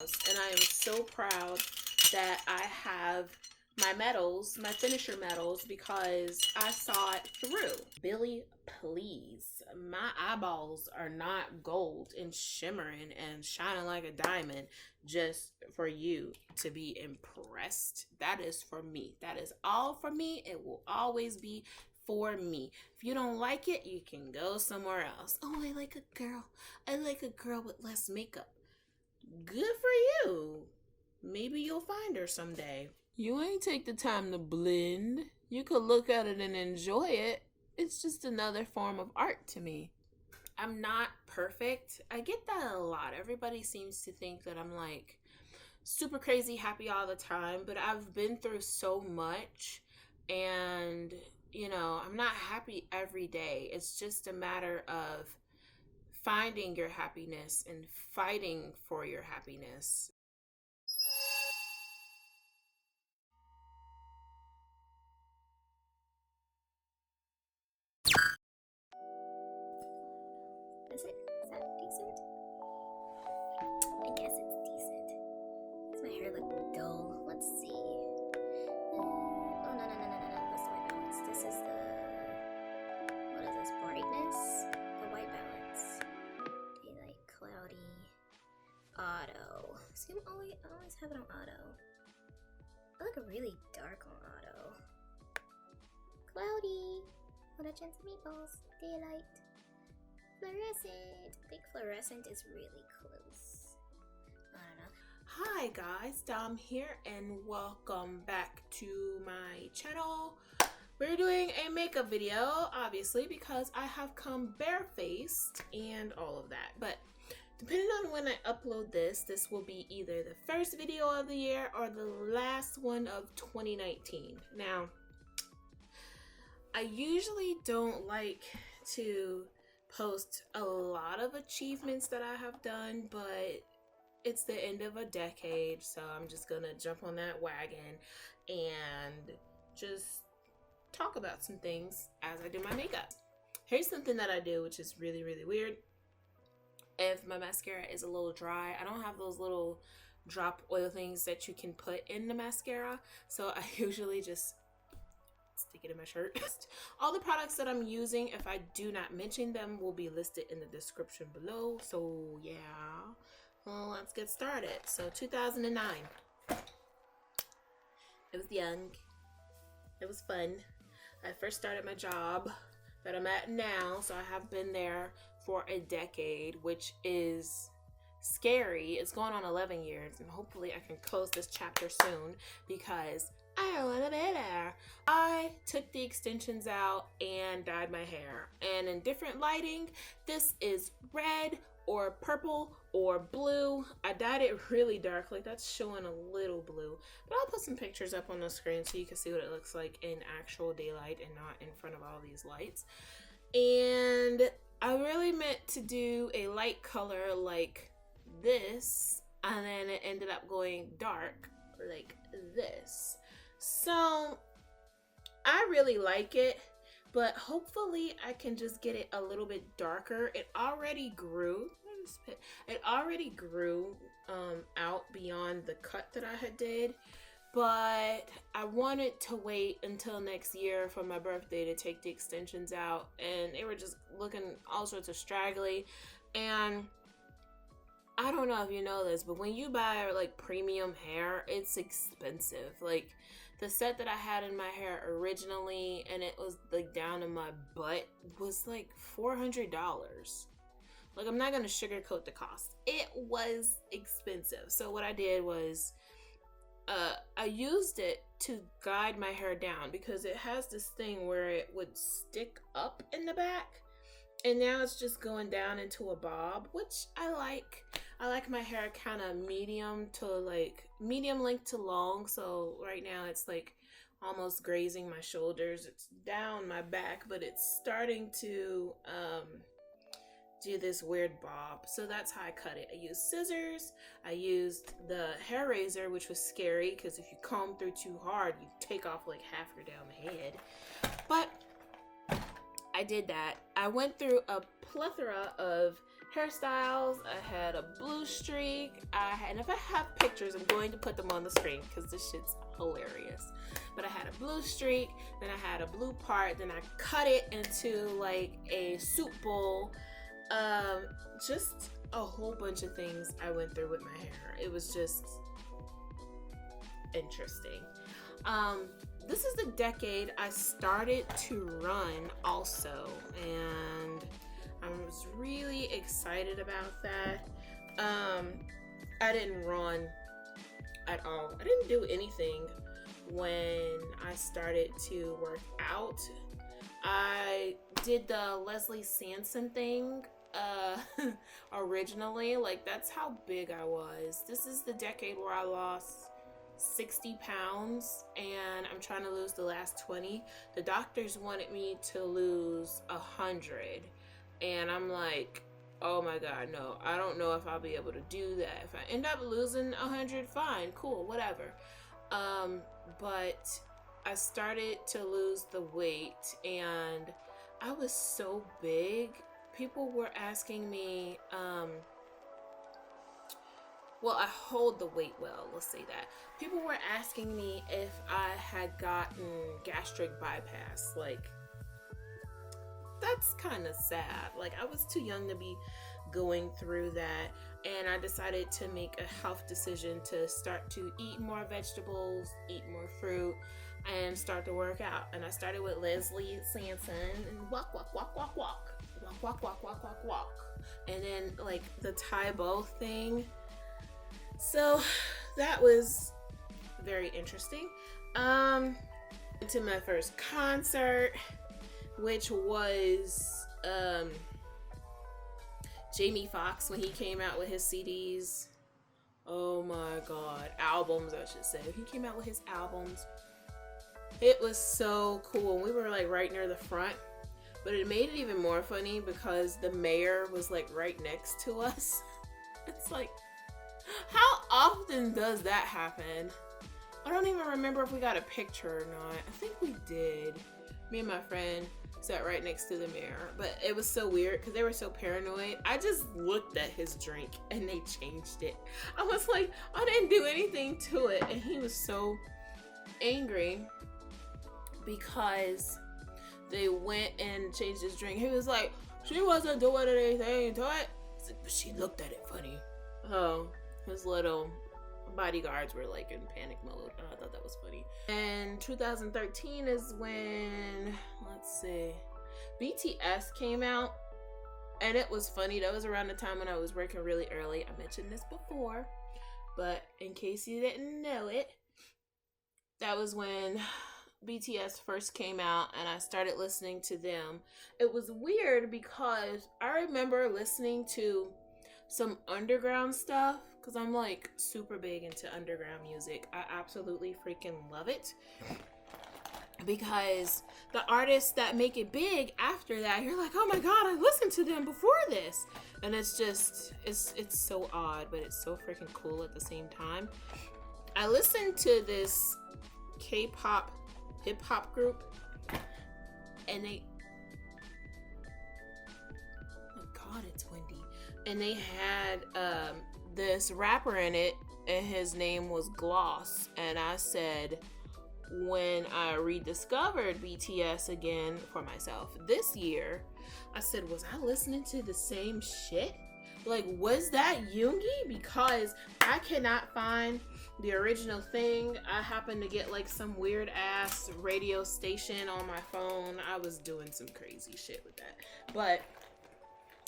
And I am so proud that I have my medals, my finisher medals, because I saw it through. Billy, please. My eyeballs are not gold and shimmering and shining like a diamond just for you to be impressed. That is for me. That is all for me. It will always be for me. If you don't like it, you can go somewhere else. Oh, I like a girl. I like a girl with less makeup. Good for you. Maybe you'll find her someday. You ain't take the time to blend. You could look at it and enjoy it. It's just another form of art to me. I'm not perfect. I get that a lot. Everybody seems to think that I'm like super crazy happy all the time, but I've been through so much, and I'm not happy every day. It's just a matter of finding your happiness and fighting for your happiness. Is that decent? I guess it's decent. Does my hair look dull? Let's see. Oh, no. That's the white balance. This is the... What is this? Brightness? The white balance. Daylight, cloudy, auto. See, I always have it on auto. I look really dark on auto. Cloudy. What a chance of meatballs. Daylight. Fluorescent. I think fluorescent is really close. I don't know. Hi guys, Dom here and welcome back to my channel. We're doing a makeup video, obviously, because I have come barefaced and all of that. But depending on when I upload this will be either the first video of the year or the last one of 2019. Now, I usually don't like to post a lot of achievements that I have done, but it's the end of a decade, so I'm just gonna jump on that wagon and just talk about some things as I do my makeup. Here's something that I do, which is really, really weird. If my mascara is a little dry, I don't have those little drop oil things that you can put in the mascara, so I usually just stick it in my shirt. All the products that I'm using, if I do not mention them, will be listed in the description below. So yeah, well, let's get started. So 2009, it was young, it was fun. I first started my job that I'm at now, so I have been there for a decade, which is scary. It's going on 11 years, and hopefully I can close this chapter soon because I don't want to be there. I took the extensions out and dyed my hair, and in different lighting, this is red or purple or blue. I dyed it really dark, like that's showing a little blue, but I'll put some pictures up on the screen so you can see what it looks like in actual daylight and not in front of all these lights. And I really meant to do a light color like this, and then it ended up going dark like this. So I really like it, but hopefully I can just get it a little bit darker. It already grew. Out beyond the cut that I had did, but I wanted to wait until next year for my birthday to take the extensions out, and they were just looking all sorts of straggly. And I don't know if you know this, but when you buy like premium hair, it's expensive. Like the set that I had in my hair originally, and it was like down in my butt, was like $400. Like, I'm not gonna sugarcoat the cost. It was expensive. So what I did was I used it to guide my hair down, because it has this thing where it would stick up in the back, and now it's just going down into a bob, which I like. I like my hair kind of medium length to long. So right now it's like almost grazing my shoulders. It's down my back, but it's starting to do this weird bob. So that's how I cut it. I used scissors. I used the hair razor, which was scary because if you comb through too hard, you take off like half your damn head. But I did that. I went through a plethora of hairstyles. I had a blue streak. And if I have pictures, I'm going to put them on the screen because this shit's hilarious. But I had a blue streak, then I had a blue part, then I cut it into like a soup bowl. Just a whole bunch of things I went through with my hair. It was just interesting. This is the decade I started to run also, and I was really excited about that. I didn't run at all. I didn't do anything when I started to work out. I did the Leslie Sanson thing originally. Like, that's how big I was. This is the decade where I lost 60 pounds and I'm trying to lose the last 20. The doctors wanted me to lose 100 and I'm like, oh my god, no, I don't know if I'll be able to do that. If I end up losing 100, fine, cool, whatever. But I started to lose the weight and I was so big. People were asking me, well, I hold the weight well, let's say that. People were asking me if I had gotten gastric bypass. Like, that's kind of sad. Like, I was too young to be going through that, and I decided to make a health decision to start to eat more vegetables, eat more fruit, and start to work out. And I started with Leslie Sanson and walk, walk, walk, walk, walk, walk, walk, walk, walk, walk, walk, and then like the Thai bow thing. So that was very interesting. To my first concert, which was Jamie Foxx when he came out with his CDs. Oh my god, albums I should say. He came out with his albums. It was so cool. We were like right near the front, but it made it even more funny because the mayor was like right next to us. It's like, how often does that happen? I don't even remember if we got a picture or not. I think we did. Me and my friend sat right next to the mayor, but it was so weird because they were so paranoid. I just looked at his drink and they changed it. I was like, I didn't do anything to it, and he was so angry because they went and changed his drink. He was like, she wasn't doing anything to it. But she looked at it funny. Oh, his little bodyguards were like in panic mode. I thought that was funny. And 2013 is when, let's see, BTS came out, and it was funny. That was around the time when I was working really early. I mentioned this before, but in case you didn't know it, that was when BTS first came out and I started listening to them. It was weird because I remember listening to some underground stuff because I'm like super big into underground music. I absolutely freaking love it because the artists that make it big after that, you're like, oh my god, I listened to them before this, and it's just it's so odd, but it's so freaking cool at the same time. I listened to this K-pop hip hop group, and they, oh god, it's windy. And they had this rapper in it, and his name was Gloss. And I said, when I rediscovered BTS again for myself this year, I said, was I listening to the same shit? Like, was that Yoongi? Because I cannot find the original thing. I happened to get like some weird ass radio station on my phone. I was doing some crazy shit with that. But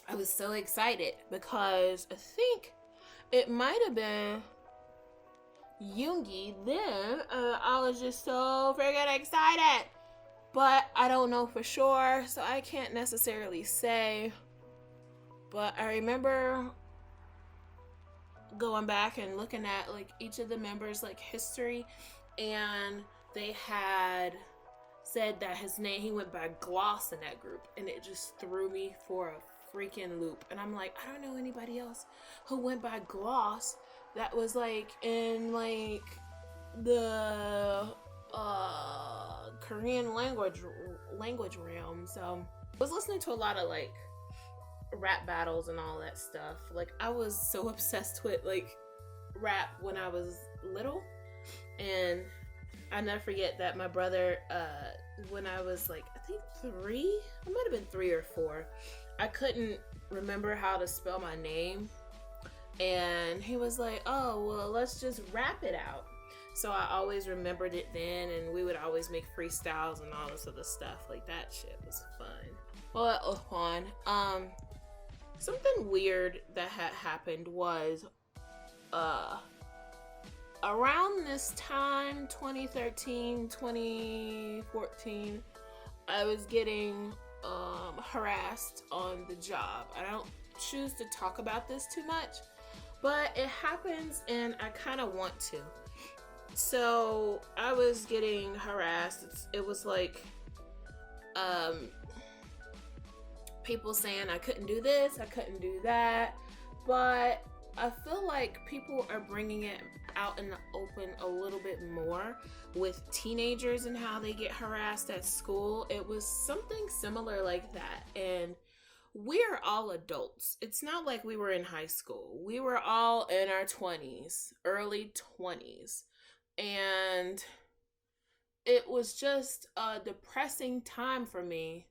I was so excited because I think it might have been Yoongi then. I was just so freaking excited. But I don't know for sure, so I can't necessarily say. But I remember going back and looking at like each of the members' like history, and they had said that his name, he went by Gloss in that group, and it just threw me for a freaking loop. And I'm like, I don't know anybody else who went by Gloss that was like in like the Korean language realm. So I was listening to a lot of like rap battles and all that stuff. Like, I was so obsessed with like rap when I was little, and I never forget that my brother, when I was like, I think 3, I might have been 3 or 4, I couldn't remember how to spell my name, and he was like, oh, well, let's just rap it out. So I always remembered it then, and we would always make freestyles and all this other stuff. Like, that shit was fun. Well, that was fun. Something weird that had happened was, around this time, 2013, 2014, I was getting harassed on the job. I don't choose to talk about this too much, but it happens and I kind of want to. So I was getting harassed. It was like people saying I couldn't do this, I couldn't do that, but I feel like people are bringing it out in the open a little bit more with teenagers and how they get harassed at school. It was something similar like that, and we're all adults. It's not like we were in high school. We were all in our 20s, early 20s, and it was just a depressing time for me.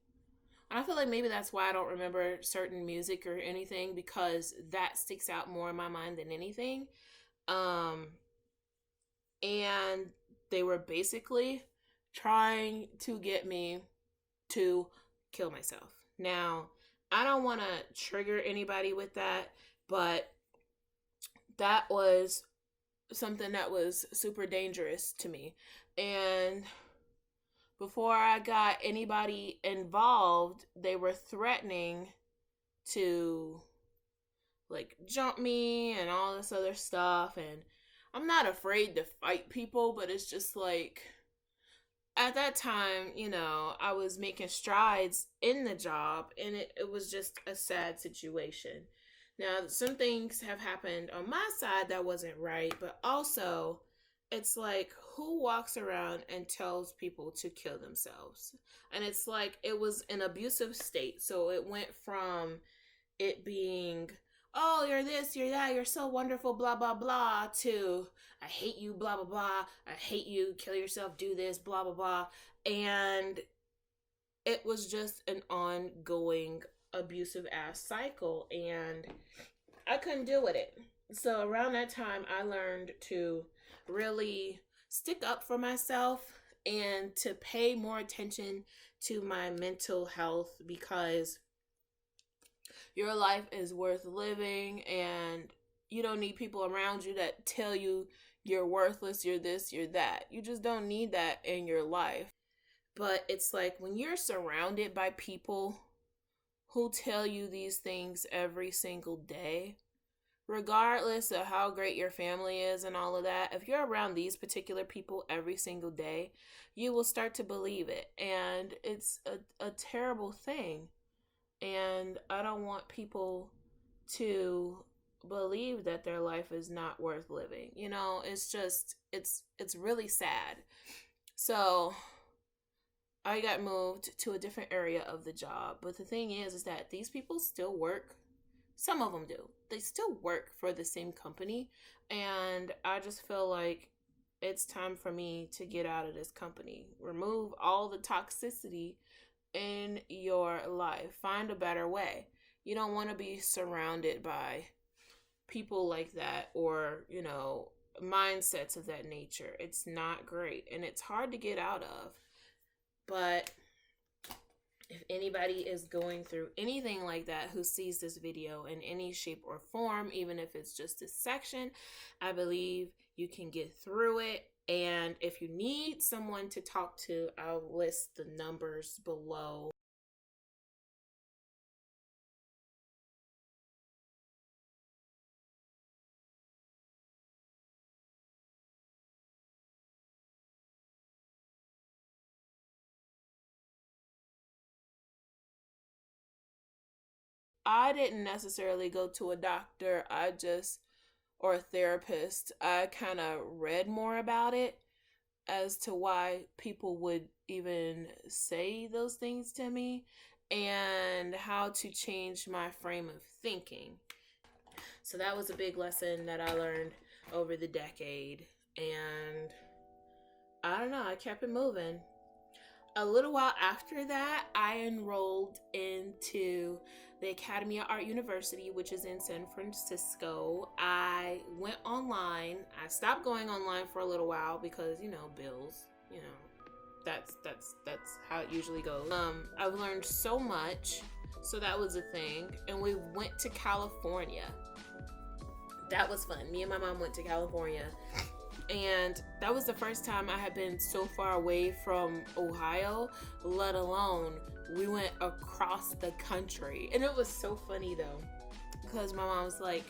I feel like maybe that's why I don't remember certain music or anything, because that sticks out more in my mind than anything. And they were basically trying to get me to kill myself. Now, I don't want to trigger anybody with that, but that was something that was super dangerous to me. And before I got anybody involved, they were threatening to like jump me and all this other stuff. And I'm not afraid to fight people, but it's just like, at that time, you know, I was making strides in the job, and it was just a sad situation. Now, some things have happened on my side that wasn't right, but also it's like, who walks around and tells people to kill themselves? And it's like, it was an abusive state. So it went from it being, oh, you're this, you're that, you're so wonderful, blah, blah, blah, to I hate you, blah, blah, blah, I hate you, kill yourself, do this, blah, blah, blah. And it was just an ongoing abusive ass cycle, and I couldn't deal with it. So around that time, I learned to really stick up for myself and to pay more attention to my mental health, because your life is worth living, and you don't need people around you that tell you you're worthless, you're this, you're that. You just don't need that in your life. But it's like, when you're surrounded by people who tell you these things every single day, regardless of how great your family is and all of that, if you're around these particular people every single day, you will start to believe it. And it's a terrible thing. And I don't want people to believe that their life is not worth living. You know, it's just, it's really sad. So I got moved to a different area of the job. But the thing is that these people still work. Some of them do. They still work for the same company. And I just feel like it's time for me to get out of this company. Remove all the toxicity in your life. Find a better way. You don't want to be surrounded by people like that, or, you know, mindsets of that nature. It's not great, and it's hard to get out of. But if anybody is going through anything like that, who sees this video in any shape or form, even if it's just a section, I believe you can get through it. And if you need someone to talk to, I'll list the numbers below. I didn't necessarily go to a doctor, or a therapist. I kind of read more about it as to why people would even say those things to me. and how to change my frame of thinking. So that was a big lesson that I learned over the decade. And I don't know, I kept it moving. A little while after that, I enrolled into the Academy of Art University, which is in San Francisco. I went online. I stopped going online for a little while because, you know, bills, you know, that's how it usually goes. I've learned so much, so that was a thing. And we went to California. That was fun. Me and my mom went to California. And that was the first time I had been so far away from Ohio, let alone we went across the country. And it was so funny though, because my mom was like,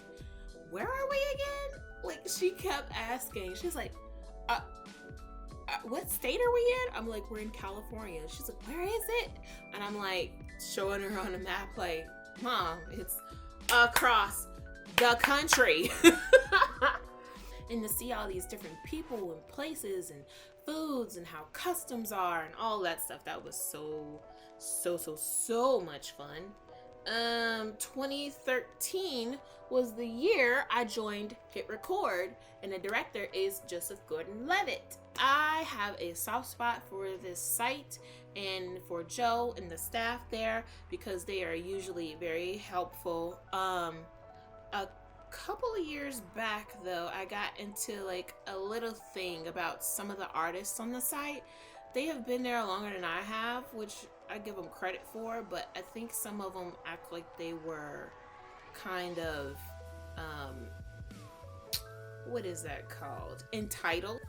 where are we again? Like, she kept asking. She's like, what state are we in? I'm like, we're in California. She's like, where is it? And I'm like, showing her on a map, like, Mom, it's across the country. And to see all these different people and places and foods and how customs are and all that stuff, that was so much fun. 2013 was the year I joined Hit Record, and the director is Joseph Gordon-Levitt. I have a soft spot for this site and for Joe and the staff there because they are usually very helpful. A couple of years back though, I got into like a little thing about some of the artists on the site. They have been there longer than I have, which I give them credit for, but I think some of them act like they were kind of what is that called? Entitled.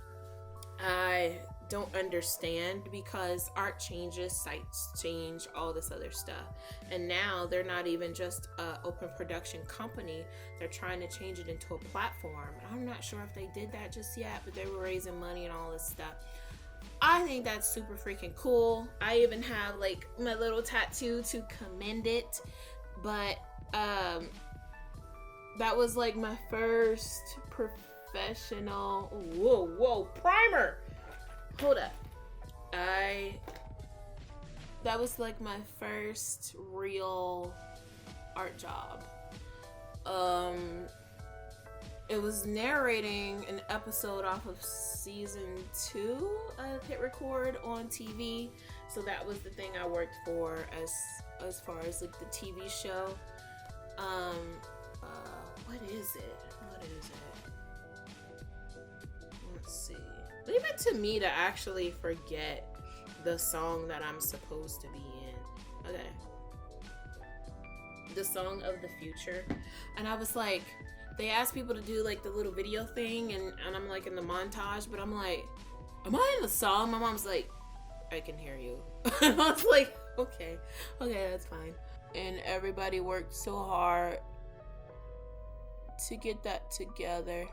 I don't understand because art changes, sites change, all this other stuff. And now they're not even just an open production company. They're trying to change it into a platform. I'm not sure if they did that just yet, but they were raising money and all this stuff. I think that's super freaking cool. I even have like my little tattoo to commend it. But that was like my first professional, whoa, primer. Hold up. That was like my first real art job. It was narrating an episode off of season 2 of Hit Record on TV. So that was the thing I worked for as far as like the TV show. What is it? Let's see. Leave it to me to actually forget the song that I'm supposed to be in. Okay. The Song of the Future. And I was like, they asked people to do like the little video thing, and I'm like in the montage, but I'm like, am I in the song? My mom's like, I can hear you. And I was like, okay, that's fine. And everybody worked so hard to get that together.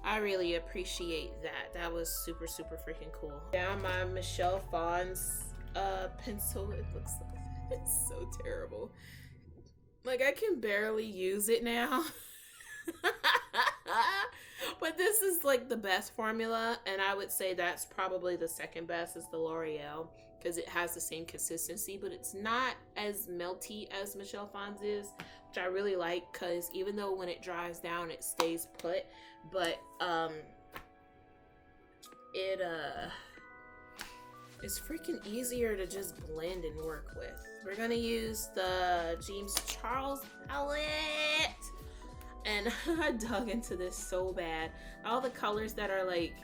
I really appreciate that. That was super freaking cool. Down my Michelle Phan's pencil. It looks like it's so terrible. Like, I can barely use it now. But this is like the best formula, and I would say that's probably the second best is the L'Oreal, because it has the same consistency, but it's not as melty as Michelle Phan's is, which I really like, because even though when it dries down it stays put, but it's freaking easier to just blend and work with. We're gonna use the James Charles palette, and I dug into this so bad. All the colors that are like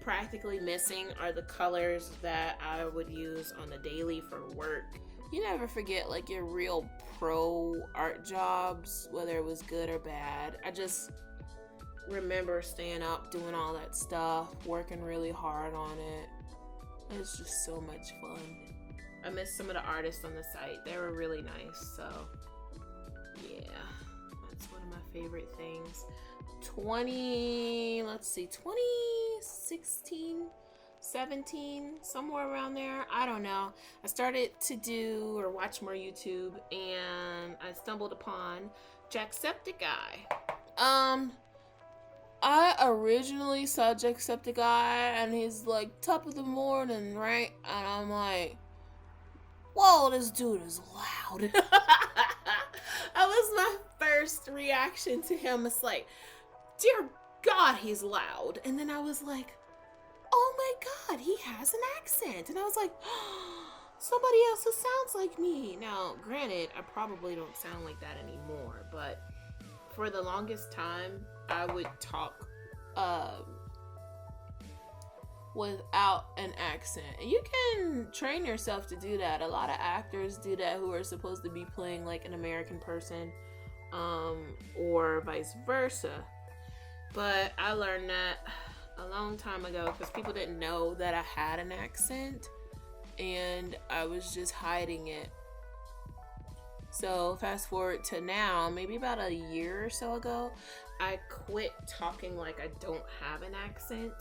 practically missing are the colors that I would use on the daily for work. You never forget like your real pro art jobs, whether it was good or bad. I just remember staying up, doing all that stuff, working really hard on it. It's just so much fun. I miss some of the artists on the site. They were really nice, so yeah, that's one of my favorite things. 2016, 17, somewhere around there. I don't know. I started to do or watch more YouTube, and I stumbled upon Jacksepticeye. I originally saw Jacksepticeye, and he's like top of the morning, right? And I'm like, whoa, this dude is loud. That was my first reaction to him. It's like, dear God, he's loud. And then I was like, oh my God, he has an accent. And I was like, somebody else who sounds like me. Now, granted, I probably don't sound like that anymore, but for the longest time, I would talk without an accent. And you can train yourself to do that. A lot of actors do that who are supposed to be playing like an American person, or vice versa. But I learned that a long time ago because people didn't know that I had an accent and I was just hiding it. So fast forward to now, maybe about a year or so ago, I quit talking like I don't have an accent,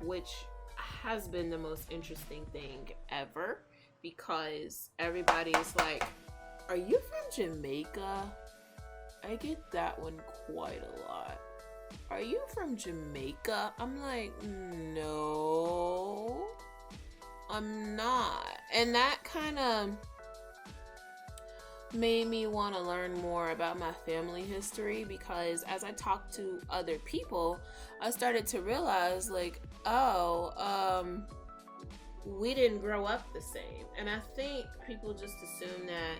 which has been the most interesting thing ever because everybody's like, are you from Jamaica? I get that one quite a lot. Are you from Jamaica? I'm like, no, I'm not. And that kind of made me want to learn more about my family history because as I talked to other people, I started to realize like, we didn't grow up the same. And I think people just assume that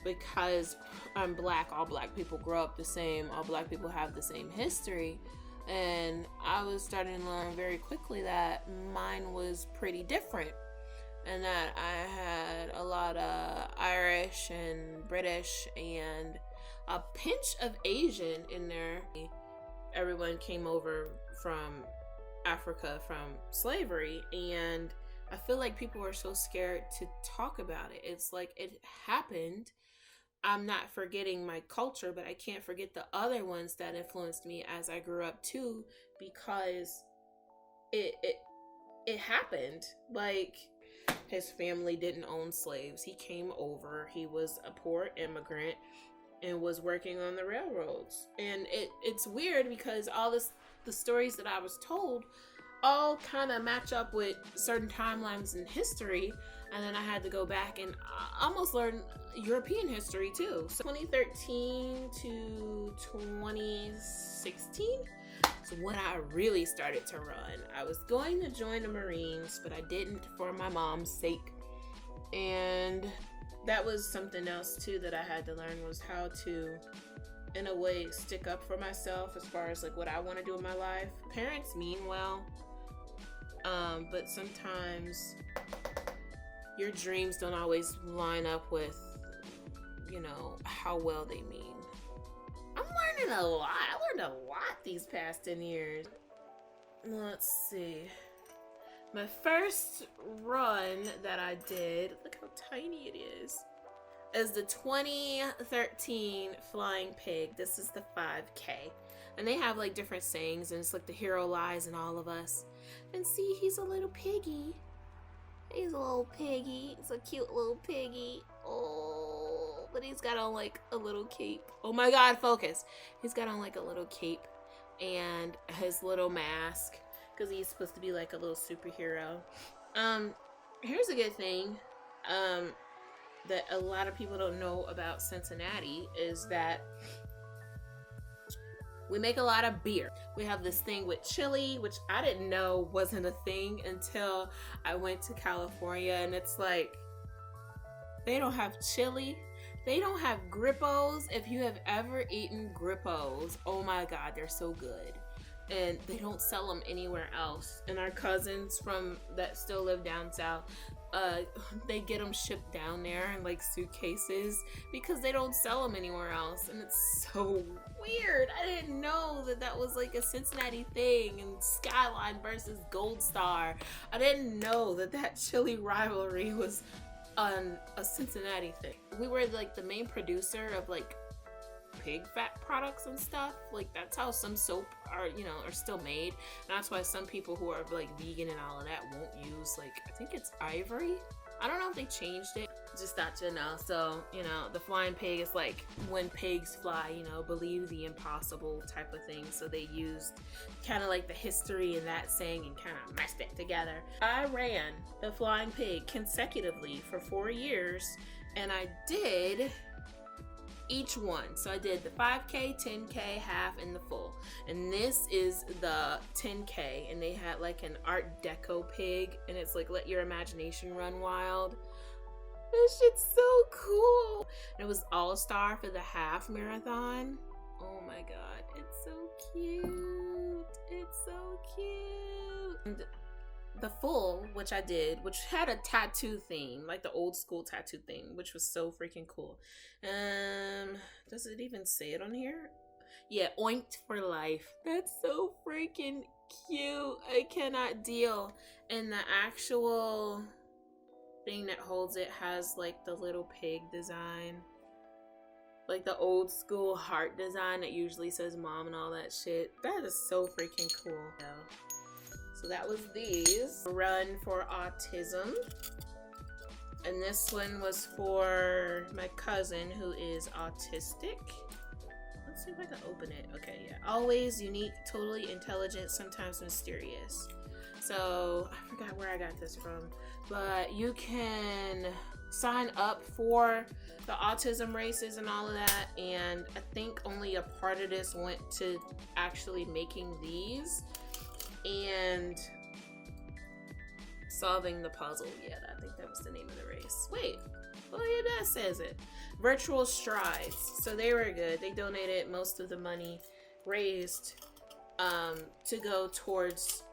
because I'm black, all black people grow up the same, all black people have the same history. And I was starting to learn very quickly that mine was pretty different and that I had a lot of Irish and British and a pinch of Asian in there. Everyone came over from Africa from slavery, and I feel like people are so scared to talk about it. It's like it happened. I'm not forgetting my culture, but I can't forget the other ones that influenced me as I grew up too, because it happened. Like, his family didn't own slaves. He came over. He was a poor immigrant and was working on the railroads. And it's weird because the stories that I was told all kind of match up with certain timelines in history. And then I had to go back and almost learn European history too. So 2013 to 2016 is when I really started to run. I was going to join the Marines, but I didn't for my mom's sake. And that was something else too that I had to learn, was how to, in a way, stick up for myself as far as like what I want to do in my life. Parents mean well, but sometimes your dreams don't always line up with, you know, how well they mean. I'm learning a lot. I learned a lot these past 10 years. Let's see. My first run that I did, look how tiny it is the 2013 Flying Pig. This is the 5K. And they have like different sayings, and it's like the hero lies in all of us. And see, he's a little piggy. He's a little piggy. It's a cute little piggy. Oh, but he's got on like a little cape. Oh my God, focus. He's got on like a little cape and his little mask because he's supposed to be like a little superhero. Here's a good thing that a lot of people don't know about Cincinnati is that we make a lot of beer. We have this thing with chili, which I didn't know wasn't a thing until I went to California. And it's like, they don't have chili. They don't have grippos. If you have ever eaten grippos, oh my God, they're so good. And they don't sell them anywhere else. And our cousins from that still live down south, they get them shipped down there in like suitcases because they don't sell them anywhere else. And it's so weird. I didn't know that that was like a Cincinnati thing, and Skyline versus Gold Star. I didn't know that that chili rivalry was on a Cincinnati thing. We were like the main producer of like pig fat products and stuff. Like that's how some soap are still made, and that's why some people who are like vegan and all of that won't use, like, I think it's ivory. I don't know if they changed it. Just thought you know. So, you know, the flying pig is like when pigs fly, you know, believe the impossible type of thing. So they used kind of like the history in that saying and kind of meshed it together. I ran the flying pig consecutively for 4 years, and I did each one. So I did the 5K, 10K, half, and the full. And this is the 10K, and they had like an Art Deco pig, and it's like let your imagination run wild. This shit's so cool. And it was all-star for the half marathon. Oh my god, it's so cute. It's so cute. And the full, which I did, which had a tattoo theme, like the old school tattoo thing, which was so freaking cool. Does it even say it on here? Yeah, oinked for life. That's so freaking cute. I cannot deal. And the actual thing that holds it has like the little pig design, like the old school heart design that usually says mom and all that shit. That is so freaking cool. So that was these. Run for Autism. And this one was for my cousin who is autistic. Let's see if I can open it. Okay, yeah. Always unique, totally intelligent, sometimes mysterious. So I forgot where I got this from, but you can sign up for the autism races and all of that. And I think only a part of this went to actually making these and solving the puzzle. Yeah, I think that was the name of the race. Wait, well, yeah, that says it. Virtual Strides. So they were good. They donated most of the money raised to go towards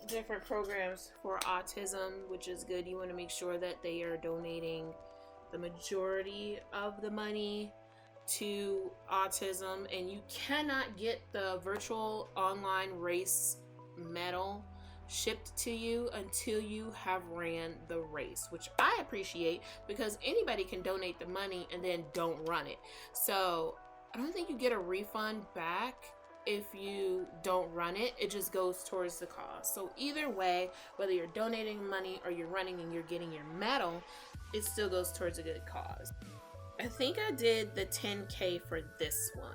different programs for autism, which is good. You want to make sure that they are donating the majority of the money to autism. And you cannot get the virtual online race medal shipped to you until you have ran the race, which I appreciate, because anybody can donate the money and then don't run it. So I don't think you get a refund back if you don't run it. It just goes towards the cause. So either way, whether you're donating money or you're running and you're getting your medal, it still goes towards a good cause. I think I did the 10K for this one.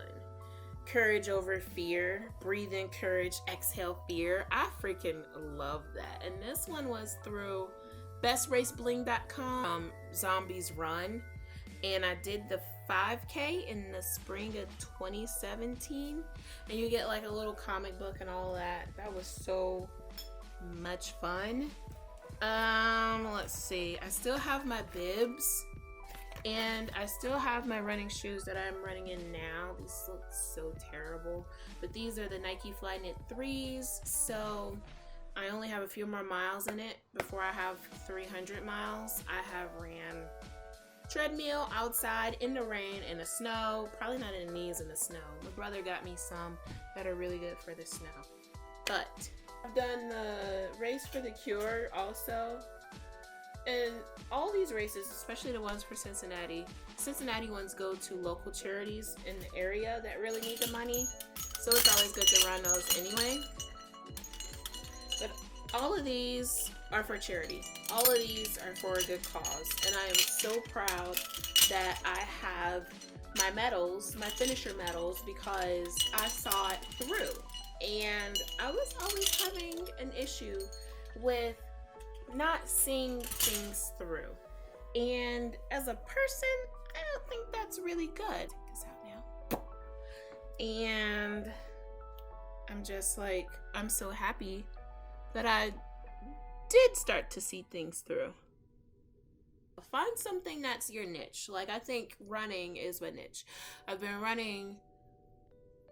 Courage over fear. Breathe in courage, exhale fear. I freaking love that. And this one was through bestracebling.com, Zombies Run. And I did the 5K in the spring of 2017. And you get like a little comic book and all that. That was so much fun. Let's see. I still have my bibs. And I still have my running shoes that I'm running in now. These look so terrible. But these are the Nike Flyknit 3s. So I only have a few more miles in it before I have 300 miles. I have ran treadmill outside in the rain, in the snow. Probably not in the knees in the snow. My brother got me some that are really good for the snow. But I've done the Race for the Cure also. And all these races, especially the ones for Cincinnati ones go to local charities in the area that really need the money. So it's always good to run those anyway. But all of these are for charity. All of these are for a good cause. And I am so proud that I have my medals, my finisher medals, because I saw it through. And I was always having an issue with not seeing things through. And as a person, I don't think that's really good. Take this out now. And I'm just like, I'm so happy that I did start to see things through. Find something that's your niche. Like, I think running is my niche. I've been running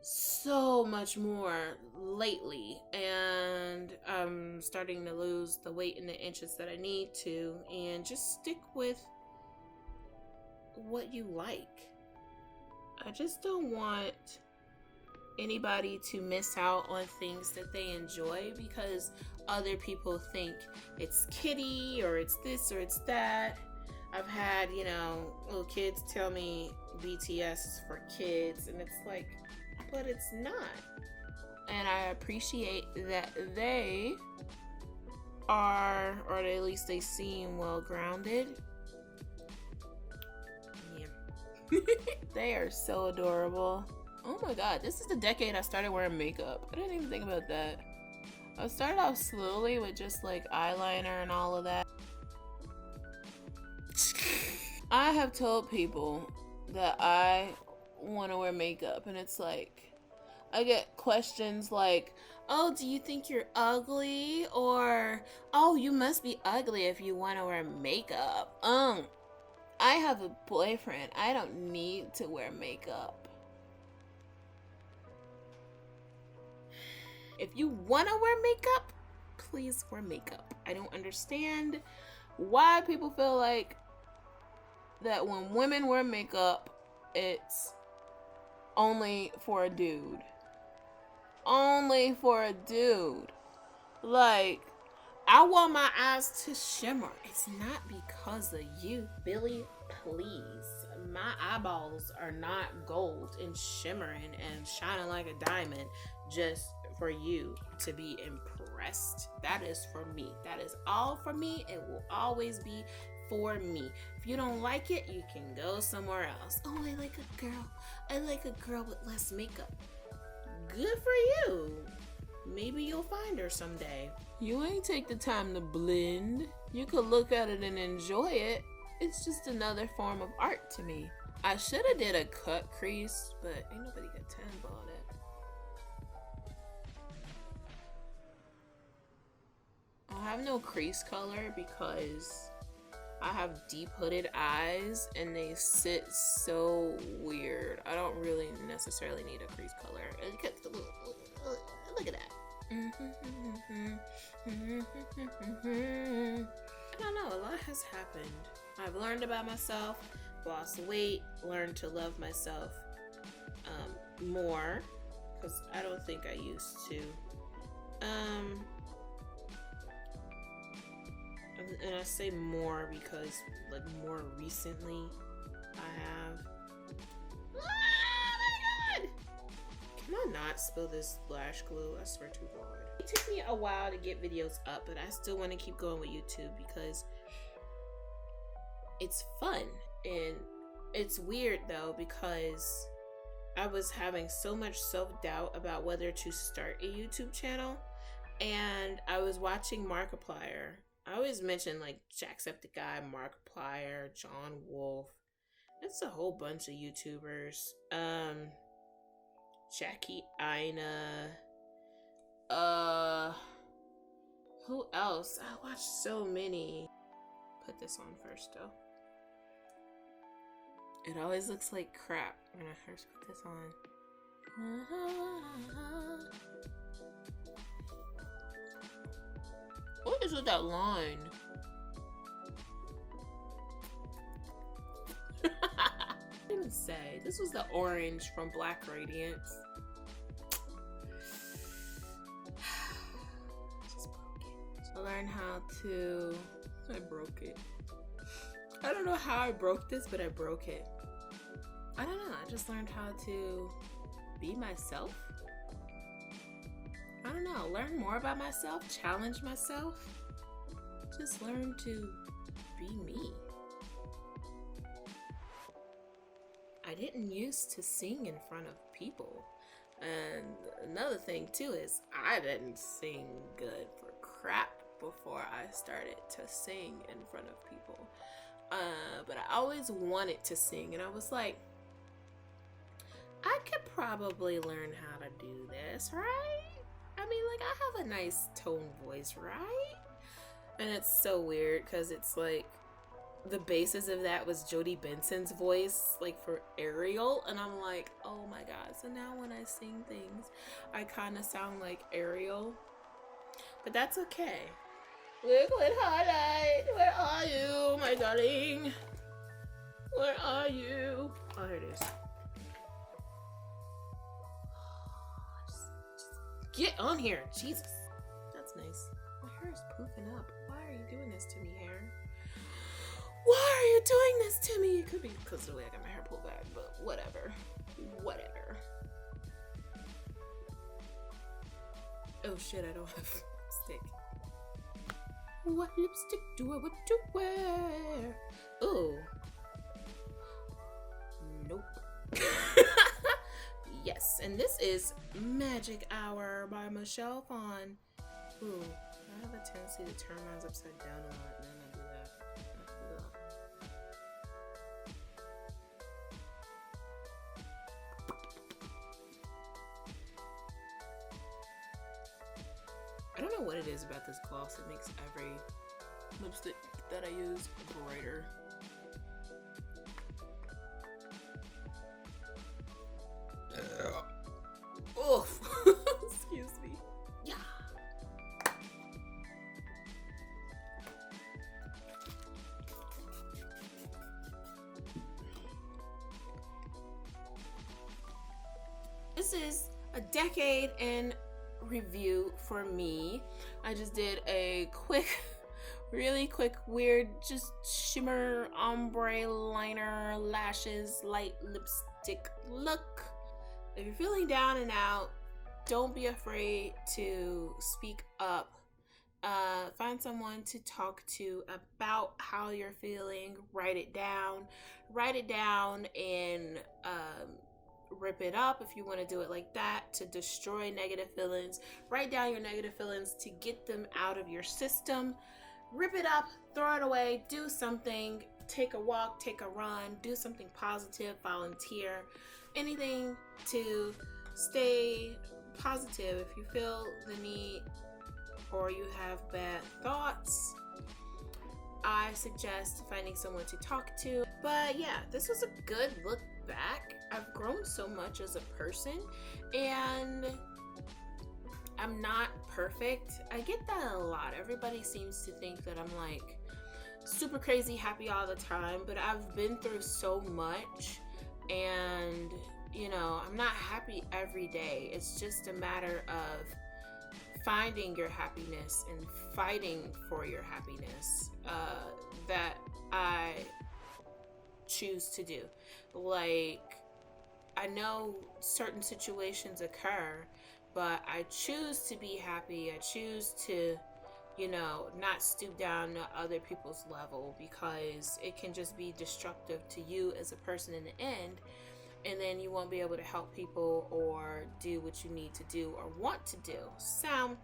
so much more lately, and I'm starting to lose the weight and the inches that I need to, and just stick with what you like. I just don't want anybody to miss out on things that they enjoy because other people think it's kiddie or it's this or it's that. I've had, little kids tell me BTS is for kids, and it's like, but it's not. And I appreciate that they are, or at least they seem well grounded. Yeah. They are so adorable. Oh my god, this is the decade I started wearing makeup. I didn't even think about that. I started off slowly with just like eyeliner and all of that. I have told people that I want to wear makeup, and it's like, I get questions like, oh, do you think you're ugly? Or, oh, you must be ugly if you want to wear makeup. I have a boyfriend. I don't need to wear makeup. If you want to wear makeup, please wear makeup. I don't understand why people feel like that when women wear makeup, it's only for a dude. Only for a dude. Like, I want my eyes to shimmer. It's not because of you, Billy. Please. My eyeballs are not gold and shimmering and shining like a diamond just for you to be impressed. That is for me. That is all for me. It will always be for me. If you don't like it, you can go somewhere else. Oh, I like a girl. I like a girl with less makeup. Good for you. Maybe you'll find her someday. You ain't take the time to blend. You could look at it and enjoy it. It's just another form of art to me. I should have did a cut crease, but ain't nobody got time for all that. I have no crease color because I have deep hooded eyes and they sit so weird. I don't really necessarily need a crease color. Look at that. I don't know, a lot has happened. I've learned about myself, lost weight, learned to love myself more, because I don't think I used to. And I say more because, like, more recently, I have. Oh my god! Can I not spill this lash glue? I swear to God. It took me a while to get videos up, but I still want to keep going with YouTube because it's fun. And it's weird though, because I was having so much self-doubt about whether to start a YouTube channel, and I was watching Markiplier. I always mention like Jacksepticeye, Markiplier, John Wolf. It's a whole bunch of YouTubers. Jackie Ina. Who else? I watched so many. Put this on first though. It always looks like crap when I first put this on. What is with that line? I didn't say. This was the orange from Black Radiance. Just broke it. I learned how to... I broke it. I don't know how I broke this, but I broke it. I don't know. I just learned how to be myself. I don't know. Learn more about myself. Challenge myself. Just learn to be me. I didn't used to sing in front of people. And another thing too is I didn't sing good for crap before I started to sing in front of people. But I always wanted to sing, and I was like, I could probably learn how to do this, right? I mean, like, I have a nice tone voice, right? And it's so weird because it's like the basis of that was Jodie Benson's voice, like for Ariel, and I'm like, oh my god. So now when I sing things, I kind of sound like Ariel, but that's okay. Liquid Highlight, where are you, my darling? Where are you? Oh, here it is. Just get on here, Jesus. That's nice. My hair is poofing up. Why are you doing this to me, hair? Why are you doing this to me? It could be because of the way I got my hair pulled back, but whatever. Whatever. Oh shit, I don't have stick. What lipstick do I want to wear? Ooh. Nope. Yes, and this is Magic Hour by Michelle Phan. Ooh, I have a tendency to turn mine upside down a lot, and then I do that. I don't know what it is about this gloss that makes every lipstick that I use brighter. Oof. Excuse me. Yeah. This is a decade in review for me. I just did a quick, really quick, weird, just shimmer, ombre, liner, lashes, light lipstick look. If you're feeling down and out, don't be afraid to speak up. Find someone to talk to about how you're feeling. Write it down and rip it up if you want to do it like that, to destroy negative feelings. Write down your negative feelings to get them out of your system. Rip it up, throw it away, do something, take a walk, take a run, do something positive, volunteer, anything to stay positive. If you feel the need or you have bad thoughts, I suggest finding someone to talk to. But yeah, this was a good look back. I've grown so much as a person, and I'm not perfect. I get that a lot. Everybody seems to think that I'm like super crazy happy all the time, but I've been through so much, and you know, I'm not happy every day. It's just a matter of finding your happiness and fighting for your happiness that I choose to do. Like, I know certain situations occur, but I choose to be happy. I choose to, you know, not stoop down to other people's level, because it can just be destructive to you as a person in the end, and then you won't be able to help people or do what you need to do or want to do. So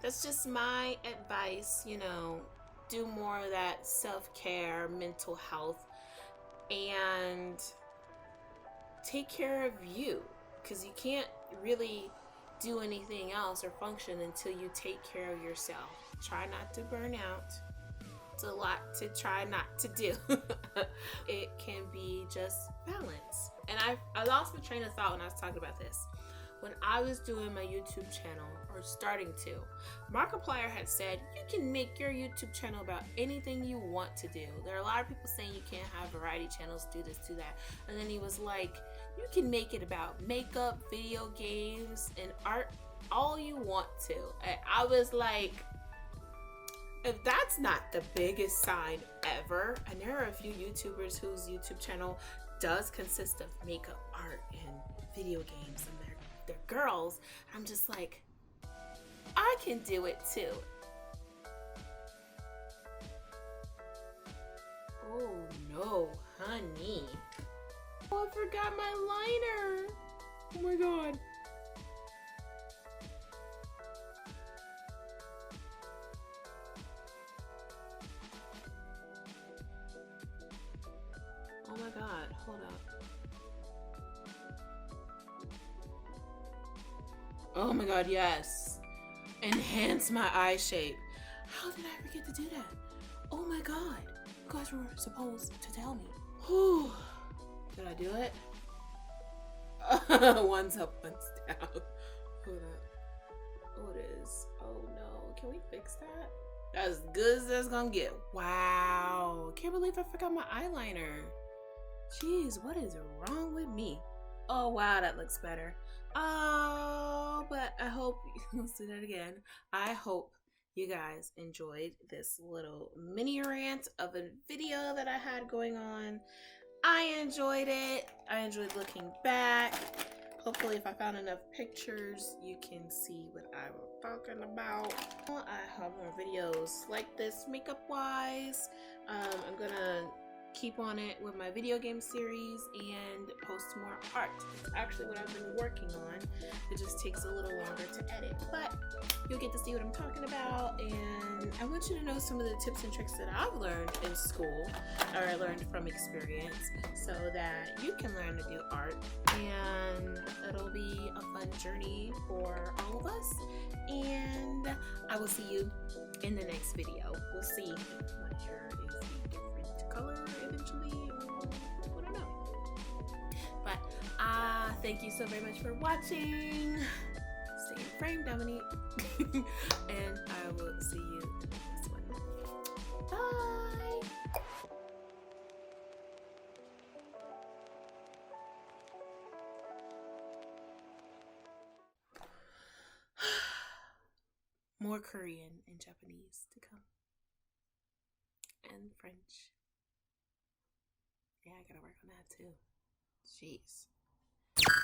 that's just my advice. You know, do more of that self-care, mental health, and take care of you, because you can't really do anything else or function until you take care of yourself. Try not to burn out. It's a lot to try not to do. It can be just balance. And I lost my train of thought when I was talking about this. When I was doing my YouTube channel, or starting to, Markiplier had said, you can make your YouTube channel about anything you want to do. There are a lot of people saying you can't have variety channels, do this, do that. And then he was like, you can make it about makeup, video games, and art, all you want to. And I was like, if that's not the biggest sign ever, and there are a few YouTubers whose YouTube channel does consist of makeup, art, and video games, and they're girls, I'm just like, I can do it too. Oh no, honey. Oh, I forgot my liner. Oh my god. Oh my god, hold up. Oh my god, yes. Enhance my eye shape. How did I forget to do that? Oh my god. You guys were supposed to tell me. Whew. Did I do it? One's up, one's down. Hold up. Oh, it is. Oh no. Can we fix that? That's as good as that's gonna get. Wow. Can't believe I forgot my eyeliner. Jeez, what is wrong with me? Oh wow, that looks better. Oh, but I hope, let's do that again. I hope you guys enjoyed this little mini rant of a video that I had going on. I enjoyed it. I enjoyed looking back. Hopefully if I found enough pictures, you can see what I'm talking about. I have more videos like this makeup wise. I'm gonna keep on it with my video game series and post more art. It's actually what I've been working on. It just takes a little longer to edit, but you'll get to see what I'm talking about. And I want you to know some of the tips and tricks that I've learned in school, or I learned from experience, so that you can learn to do art, and it'll be a fun journey for all of us. And I will see you in the next video. We'll see if my hair is a different color eventually, or I don't know. But thank you so very much for watching. Stay in frame, Dominique. And I will see you in the next one. Bye. More Korean and Japanese to come. And French. Yeah, I gotta work on that too. Jeez.